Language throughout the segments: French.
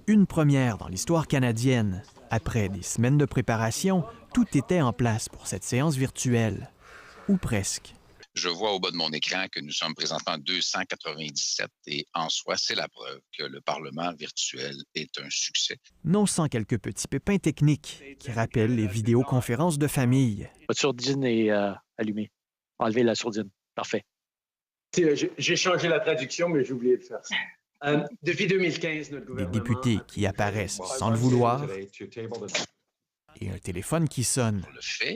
Une première dans l'histoire canadienne. Après des semaines de préparation, tout était en place pour cette séance virtuelle. Ou presque. Je vois au bas de mon écran que nous sommes présentement 297 et en soi, c'est la preuve que le Parlement virtuel est un succès. Non sans quelques petits pépins techniques qui rappellent les vidéoconférences de famille. Votre sourdine est allumée. Enlevez la sourdine. Parfait. J'ai changé la traduction, mais j'ai oublié de faire ça. Depuis 2015, notre Des gouvernement... députés qui apparaissent sans le vouloir et un téléphone qui sonne. Le fait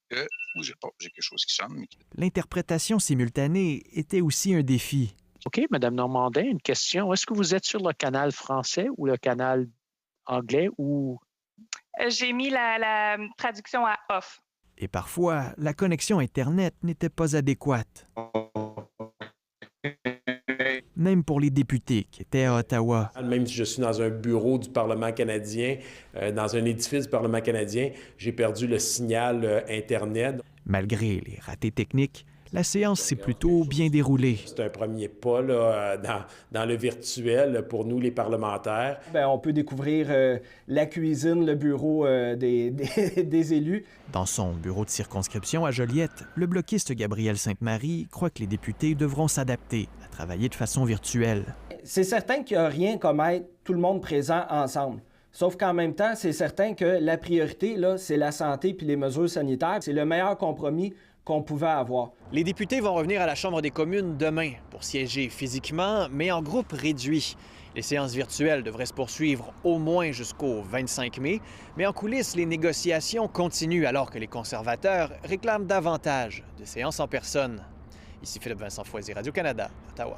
que... Bougez pas, j'ai quelque chose qui sonne. Mais... L'interprétation simultanée était aussi un défi. OK, Mme Normandin, une question. Est-ce que vous êtes sur le canal français ou le canal anglais ou... J'ai mis la traduction à off. Et parfois, la connexion Internet n'était pas adéquate. Même pour les députés qui étaient à Ottawa. Même si je suis dans un bureau du Parlement canadien, dans un édifice du Parlement canadien, j'ai perdu le signal Internet. Malgré les ratés techniques, la séance s'est plutôt bien déroulée. C'est un premier pas là, dans le virtuel pour nous, les parlementaires. Bien, on peut découvrir la cuisine, le bureau des élus. Dans son bureau de circonscription à Joliette, le bloquiste Gabriel Sainte-Marie croit que les députés devront s'adapter à travailler de façon virtuelle. C'est certain qu'il n'y a rien comme être tout le monde présent ensemble. Sauf qu'en même temps, c'est certain que la priorité, là, c'est la santé puis les mesures sanitaires. C'est le meilleur compromis qu'on pouvait avoir. Les députés vont revenir à la Chambre des communes demain pour siéger physiquement, mais en groupe réduit. Les séances virtuelles devraient se poursuivre au moins jusqu'au 25 mai, mais en coulisses, les négociations continuent alors que les conservateurs réclament davantage de séances en personne. Ici Philippe Vincent Foisy, Radio-Canada, Ottawa.